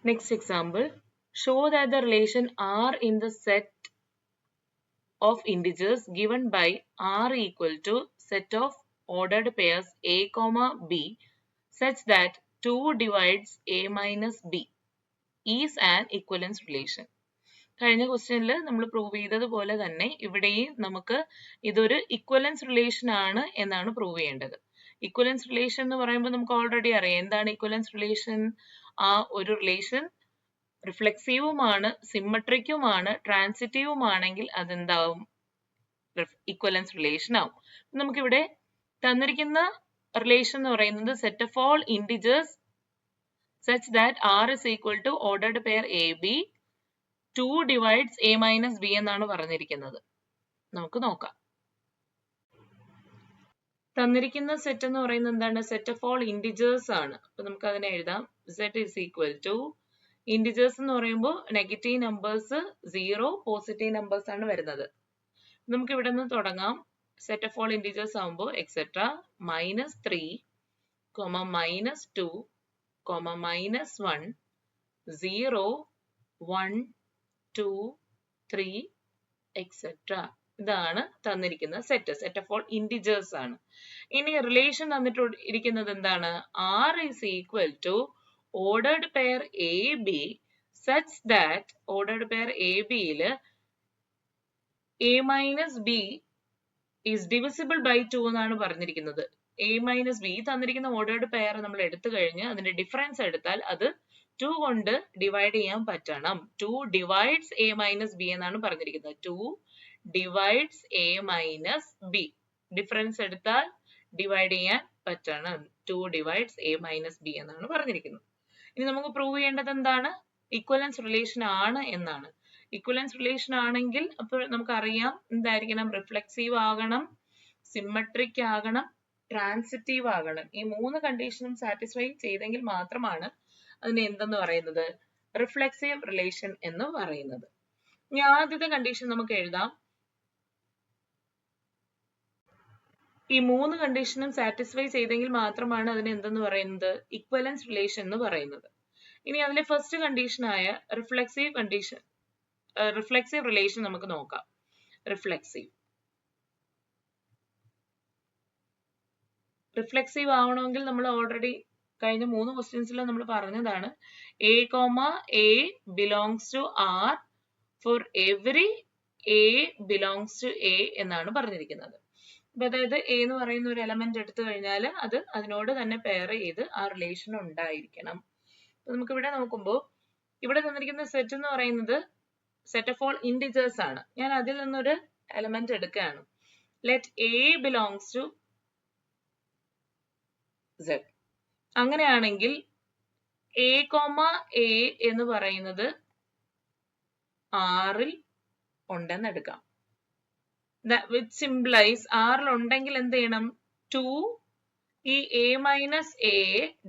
Next example, show that the relation R in the set of integers given by R equal to set of ordered pairs A, B such that 2 divides A minus B is an equivalence relation. കഴിഞ്ഞ ക്വസ്റ്റ്യനിൽ നമ്മൾ prove ചെയ്തതുപോലെ തന്നെ ഇവിടെയും നമുക്ക് ഇതൊരു ഇക്വലൻസ് relation ആണ് എന്നാണ് പ്രൂവ് ചെയ്യേണ്ടത്. ഇക്വലൻസ് റിലേഷൻ എന്ന് പറയുമ്പോൾ നമുക്ക് ഓൾറെഡി അറിയാം എന്താണ് ഇക്വലൻസ് റിലേഷൻ. ആ ഒരു റിലേഷൻ റിഫ്ലെക്സീവുമാണ്, സിമ്മട്രിക്കുമാണ്, ട്രാൻസിറ്റീവുമാണെങ്കിൽ അതെന്താവും? ഇക്വലൻസ് റിലേഷൻ ആവും. നമുക്കിവിടെ തന്നിരിക്കുന്ന റിലേഷൻ എന്ന് പറയുന്നത് set of all integers such that R is equal to ordered pair AB 2 divides A minus B എന്നാണ് പറഞ്ഞിരിക്കുന്നത്. നമുക്ക് നോക്കാം. തന്നിരിക്കുന്ന സെറ്റ് എന്ന് പറയുന്നത് എന്താണ്? സെറ്റ് ഓഫ് ഓൾ ഇന്റിജേഴ്സ് ആണ്. അപ്പൊ നമുക്ക് അതിനെ എഴുതാം. Z is equal to integers എന്ന് പറയുമ്പോൾ നെഗറ്റീവ് നമ്പേഴ്സ് 0, പോസിറ്റീവ് നമ്പേഴ്സ് ആണ് വരുന്നത്. നമുക്ക് ഇവിടെ നിന്ന് തുടങ്ങാം. സെറ്റ് ഓഫ് ഓൾ ഇന്റിജേഴ്സ് ആകുമ്പോൾ എക്സെട്ര -3, -2, -1, 0, 1, 2, 3, etc. ഇതാണ് തന്നിരിക്കുന്ന set. Set of all integers ആണ്. ഇനി റിലേഷൻ തന്നിട്ട് ഇരിക്കുന്നത് എന്താണ്? R is equal to ordered pair AB such that ordered pair AB യില് A minus B is divisible by 2 എന്നാണ് പറഞ്ഞിരിക്കുന്നത്. A minus B തന്നിരിക്കുന്ന ഓർഡേർഡ് പെയർ നമ്മൾ എടുത്തു കഴിഞ്ഞ് അതിന്റെ ഡിഫറൻസ് എടുത്താൽ അത് 2 കൊണ്ട് ഡിവൈഡ് ചെയ്യാൻ പറ്റണം. 2 divides A minus B എന്നാണ് പറഞ്ഞിരിക്കുന്നത്. 2 divides A minus B. Difference എടുത്താൽ ഡിവൈഡ് ചെയ്യാൻ പറ്റണം. 2 divides A minus B എന്നാണ് പറഞ്ഞിരിക്കുന്നത്. ഇനി നമുക്ക് പ്രൂവ് ചെയ്യേണ്ടത് എന്താണ്? ഇക്വലൻസ് റിലേഷൻ ആണ് എന്നാണ്. ഇക്വലൻസ് റിലേഷൻ ആണെങ്കിൽ അപ്പോൾ നമുക്കറിയാം എന്തായിരിക്കണം? റിഫ്ലെക്സീവ് ആകണം, സിമ്മട്രിക് ആകണം, ട്രാൻസിറ്റീവ് ആകണം. ഈ 3 കണ്ടീഷനും സാറ്റിസ്ഫൈ ചെയ്തെങ്കിൽ മാത്രമാണ് അതിനെ എന്തെന്ന് പറയുന്നത്? റിഫ്ലെക്സീവ് റിലേഷൻ എന്ന് പറയുന്നത്. ഇനി ആദ്യത്തെ കണ്ടീഷൻ നമുക്ക് എഴുതാം. ഈ 3 കണ്ടീഷനും സാറ്റിസ്ഫൈ ചെയ്തെങ്കിൽ മാത്രമാണ് അതിനെ എന്തെന്ന് പറയുന്നത്? ഇക്വലൻസ് റിലേഷൻ എന്ന് പറയുന്നത്. ഇനി അതിലെ ഫസ്റ്റ് കണ്ടീഷനായ റിഫ്ലെക്സീവ് റിലേഷൻ നമുക്ക് നോക്കാം. റിഫ്ലെക്സീവ് ആവണമെങ്കിൽ നമ്മൾ ഓൾറെഡി കഴിഞ്ഞ 3 ക്വസ്റ്റ്യൻസിൽ നമ്മൾ പറഞ്ഞതാണ്. A, A belongs to R for every A belongs to A എന്നാണ് പറഞ്ഞിരിക്കുന്നത്. അപ്പൊ അതായത് A എന്ന് പറയുന്ന ഒരു എലമെന്റ് എടുത്തു കഴിഞ്ഞാൽ അത് അതിനോട് തന്നെ പെയർ ചെയ്ത് ആ റിലേഷൻ ഉണ്ടായിരിക്കണം. നമുക്ക് ഇവിടെ നോക്കുമ്പോൾ ഇവിടെ തന്നിരിക്കുന്ന സെറ്റ് എന്ന് പറയുന്നത് സെറ്റ് ഓഫ് ഓൾ ഇന്റിജേഴ്സ് ആണ്. ഞാൻ അതിൽ നിന്നൊരു എലമെന്റ് എടുക്കുകയാണ്. Let A belongs to Z. അങ്ങനെയാണെങ്കിൽ A, A എന്ന് പറയുന്നത് R ൽ ഉണ്ടെന്ന് എടുക്കാം. Which implies R ൽ ഉണ്ടെങ്കിൽ എന്ത് ചെയ്യണം? 2 ഈ A minus A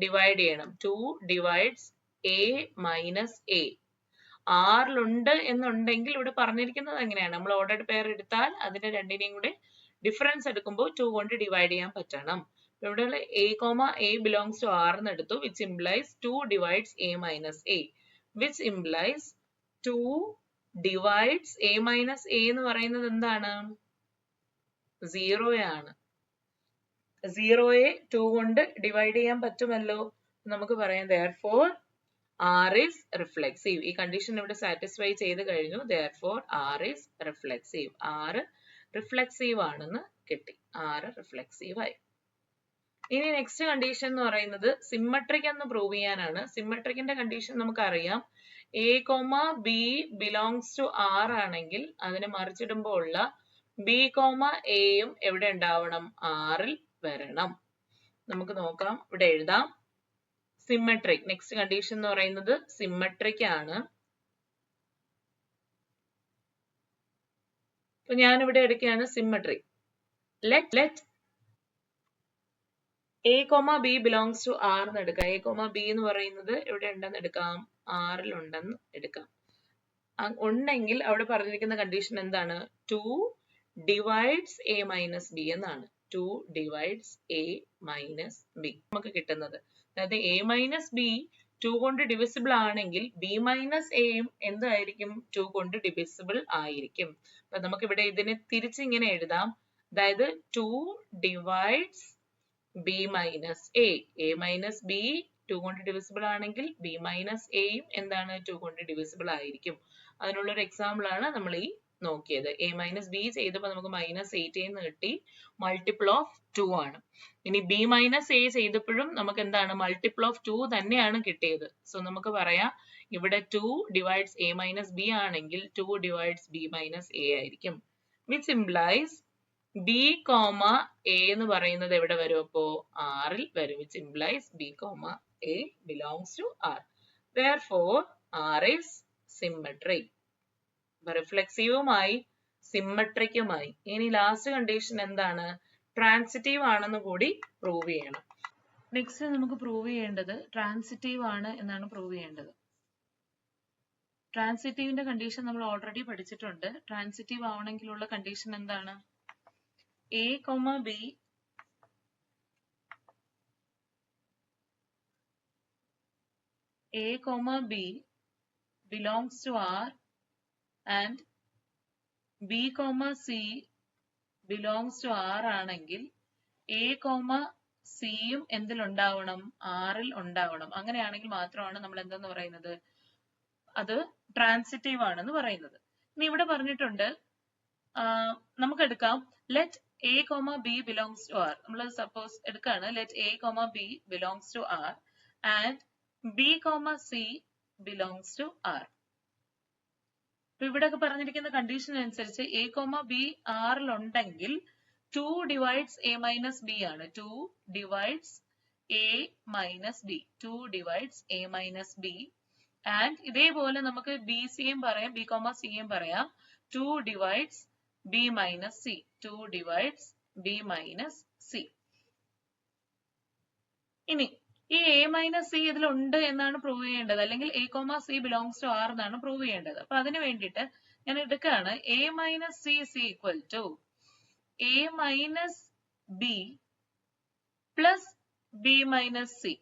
ഡിവൈഡ് ചെയ്യണം. 2 divides A minus A. R ൽ ഉണ്ട് എന്നുണ്ടെങ്കിൽ ഇവിടെ പറഞ്ഞിരിക്കുന്നത് എങ്ങനെയാണ്? നമ്മൾ ഓർഡേർഡ് പെയർ എടുത്താൽ അതിന്റെ രണ്ടിനെയും കൂടെ ഡിഫറൻസ് എടുക്കുമ്പോൾ 2 കൊണ്ട് ഡിവൈഡ് ചെയ്യാൻ പറ്റണം. ഇവിടെ A, A belongs to R എന്ന് എടുത്തു. which implies 2 divides A minus A. which implies 2 divides A minus A എന്ന് പറയുന്നത് എന്താണ്? 0 ആണ്. 0യെ 2 കൊണ്ട് ഡിവൈഡ് ചെയ്യാൻ പറ്റുമല്ലോ. നമുക്ക് പറയാം therefore R is reflexive. ഈ കണ്ടീഷൻ ഇവിടെ സാറ്റിസ്ഫൈ ചെയ്ത് കഴിഞ്ഞു. therefore R is reflexive. R reflexive ആണെന്ന് കിട്ടി. R റിഫ്ലെക്സീവ് ആയി. ഇനി നെക്സ്റ്റ് കണ്ടീഷൻ എന്ന് പറയുന്നത് സിമ്മട്രിക് എന്ന് പ്രൂവ് ചെയ്യാനാണ്. സിമ്മട്രിക്കിന്റെ കണ്ടീഷൻ നമുക്കറിയാം. A, B belongs to R ആണെങ്കിൽ അതിനെ മറിച്ചിടുമ്പോൾ ഉള്ള B, A യും എവിടെ ഉണ്ടാവണം? R ൽ വരണം. നമുക്ക് നോക്കാം. ഇവിടെ എഴുതാം. സിമ്മട്രിക്. നെക്സ്റ്റ് കണ്ടീഷൻ എന്ന് പറയുന്നത് സിമ്മട്രിക് ആണ്. അപ്പൊ ഞാനിവിടെ എടുക്കുകയാണ് symmetric. Let A, B belongs to R എന്ന് എടുക്കാം. A, B എന്ന് പറയുന്നത് എവിടെ ഉണ്ടെന്ന് എടുക്കാം? R ൽ ഉണ്ടെന്ന് എടുക്കാം. ഉണ്ടെങ്കിൽ അവിടെ പറഞ്ഞിരിക്കുന്ന കണ്ടീഷൻ എന്താണ്? 2 divides A minus B എന്നാണ്. 2 divides A minus B നമുക്ക് കിട്ടുന്നത്. അതായത് A minus B 2 കൊണ്ട് ഡിവിസിബിൾ ആണെങ്കിൽ b മൈനസ് എയും എന്തായിരിക്കും 2 കൊണ്ട് ഡിവിസിബിൾ ആയിരിക്കും. അപ്പൊ നമുക്ക് ഇവിടെ ഇതിനെ തിരിച്ചിങ്ങനെ എഴുതാം. അതായത് 2 divides b minus A minus B 2 കൊണ്ട് ഡിവിസിബിൾ ആണെങ്കിൽ b മൈനസ് എയും എന്താണ് 2 കൊണ്ട് ഡിവിസിബിൾ ആയിരിക്കും. അതിനുള്ള ഒരു എക്സാമ്പിൾ ആണ് നമ്മൾ ഈ നോക്കിയത്. a മൈനസ് ബി ചെയ്തപ്പോൾ നമുക്ക് മൈനസ് 8 എന്ന് കിട്ടി, മൾട്ടിപ്പിൾ ഓഫ് 2 ആണ്. ഇനി b മൈനസ് എ ചെയ്തപ്പോഴും നമുക്ക് എന്താണ് മൾട്ടിപ്പിൾ ഓഫ് 2 തന്നെയാണ് കിട്ടിയത്. സോ നമുക്ക് പറയാം ഇവിടെ 2 ഡിവൈഡ്സ് a മൈനസ് ബി ആണെങ്കിൽ 2 ഡിവൈഡ്സ് b മൈനസ് എ ആയിരിക്കും. Which implies b comma a എന്ന് പറയുന്നത് എവിടെ വരും? അപ്പോ R ൽ വരും. Which implies b comma a belongs to R. Therefore R is symmetric. റിഫ്ലെക്സീവുമായി സിമ്മട്രിക്കുമായി. ഇനി ലാസ്റ്റ് കണ്ടീഷൻ എന്താണ്? ട്രാൻസിറ്റീവ് ആണെന്ന് കൂടി പ്രൂവ് ചെയ്യണം. നെക്സ്റ്റ് നമുക്ക് പ്രൂവ് ചെയ്യേണ്ടത് ട്രാൻസിറ്റീവ് ആണ് എന്നാണ് പ്രൂവ് ചെയ്യേണ്ടത്. ട്രാൻസിറ്റീവിന്റെ കണ്ടീഷൻ നമ്മൾ ഓൾറെഡി പഠിച്ചിട്ടുണ്ട്. ട്രാൻസിറ്റീവ് ആവണമെങ്കിലുള്ള കണ്ടീഷൻ എന്താണ്? a, b a, b belongs to R and b, c belongs to R ആണെങ്കിൽ a, c യും എന്തിലുണ്ടാവണം? R ൽ ഉണ്ടാവണം. അങ്ങനെയാണെങ്കിൽ മാത്രമാണ് നമ്മൾ എന്തെന്ന് പറയുന്നത്? അത് ട്രാൻസിറ്റീവ് ആണെന്ന് പറയുന്നത്. ഇനി ഇവിടെ പറഞ്ഞിട്ടുണ്ട്, നമുക്ക് എടുക്കാം let a, b belongs to R. നമ്മൾ suppose എടുക്കാണ് let a, b belongs to R and b, c belongs to R. അപ്പൊ ഇവിടെയൊക്കെ പറഞ്ഞിരിക്കുന്ന കണ്ടീഷൻ അനുസരിച്ച് a, b R ൽ ഉണ്ടെങ്കിൽ 2 divides a minus b ആണ്. 2 divides a minus b. 2 divides a minus b. And ഇതേപോലെ നമുക്ക് b, c യും പറയാം, b, c യും പറയാം. 2 divides b minus c. 2 divides b minus c. ഇനി ഈ a മൈനസ് സി ഇതിലുണ്ട് എന്നാണ് പ്രൂവ് ചെയ്യേണ്ടത്, അല്ലെങ്കിൽ a, c belongs to R എന്നാണ് പ്രൂവ് ചെയ്യേണ്ടത്. അപ്പൊ അതിന് വേണ്ടിയിട്ട് ഞാൻ എടുക്കുകയാണ് a minus C is equal to a minus B plus b minus C.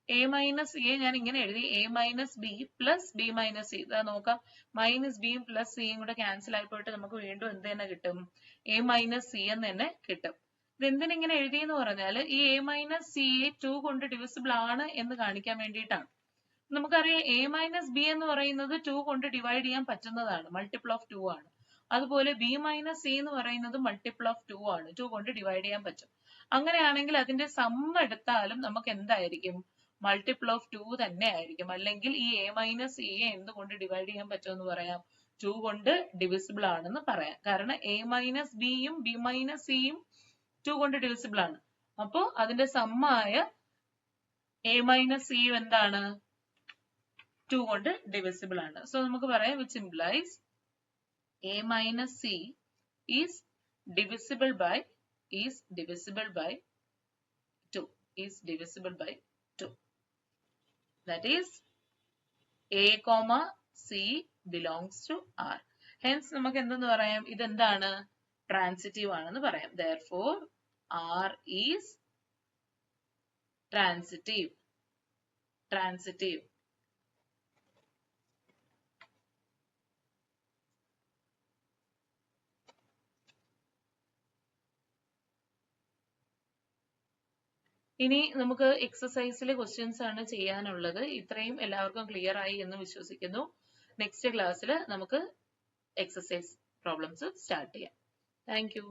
a minus സിയെ ഞാൻ ഇങ്ങനെ എഴുതി a minus B plus b minus C. ഇതാ നോക്കാം, മൈനസ് ബിയും പ്ലസ് സിയും കൂടെ ക്യാൻസൽ ആയി പോയിട്ട് നമുക്ക് വീണ്ടും എന്ത് തന്നെ കിട്ടും? a മൈനസ് സി എന്ന് തന്നെ കിട്ടും. ഇതെന്തിനിങ്ങനെ എഴുതി എന്ന് പറഞ്ഞാൽ ഈ a മൈനസ് സി 2 കൊണ്ട് ഡിവിസിബിൾ ആണ് എന്ന് കാണിക്കാൻ വേണ്ടിയിട്ടാണ്. നമുക്കറിയാം a മൈനസ് ബി എന്ന് പറയുന്നത് 2 കൊണ്ട് ഡിവൈഡ് ചെയ്യാൻ പറ്റുന്നതാണ്, മൾട്ടിപ്പിൾ ഓഫ് 2 ആണ്. അതുപോലെ b മൈനസ് സി എന്ന് പറയുന്നത് മൾട്ടിപ്പിൾ ഓഫ് 2 ആണ്, 2 കൊണ്ട് ഡിവൈഡ് ചെയ്യാൻ പറ്റും. അങ്ങനെയാണെങ്കിൽ അതിന്റെ സം എടുത്താലും നമുക്ക് എന്തായിരിക്കും? മൾട്ടിപ്പിൾ ഓഫ് 2 തന്നെ ആയിരിക്കും. അല്ലെങ്കിൽ ഈ a മൈനസ് സിയെ എന്തുകൊണ്ട് ഡിവൈഡ് ചെയ്യാൻ പറ്റുമെന്ന് പറയാം? 2 കൊണ്ട് ഡിവിസിബിൾ ആണെന്ന് പറയാം. കാരണം a മൈനസ് ബിയും b മൈനസ് സിയും 2 കൊണ്ട് ഡിവിസിബിൾ ആണ്. അപ്പോ അതിന്റെ സമ്മായ a മൈനസ് സി എന്താണ്? 2 കൊണ്ട് ഡിവിസിബിൾ ആണ്. സോ നമുക്ക് പറയാം which implies a minus c is divisible by 2. Is divisible by 2. That is a, c belongs to R. Hence നമുക്ക് എന്തെന്ന് പറയാം? ഇതെന്താണ്? ട്രാൻസിറ്റീവ് ആണെന്ന് പറയാം. Therefore R is transitive. ഇനി നമുക്ക് എക്സസൈസിലെ ക്വസ്റ്റ്യൻസ് ആണ് ചെയ്യാനുള്ളത്. ഇത്രയും എല്ലാവർക്കും ക്ലിയർ ആയി എന്ന് വിശ്വസിക്കുന്നു. നെക്സ്റ്റ് ക്ലാസ്സിൽ നമുക്ക് എക്സസൈസ് പ്രോബ്ലംസ് സ്റ്റാർട്ട് ചെയ്യാം. Thank you.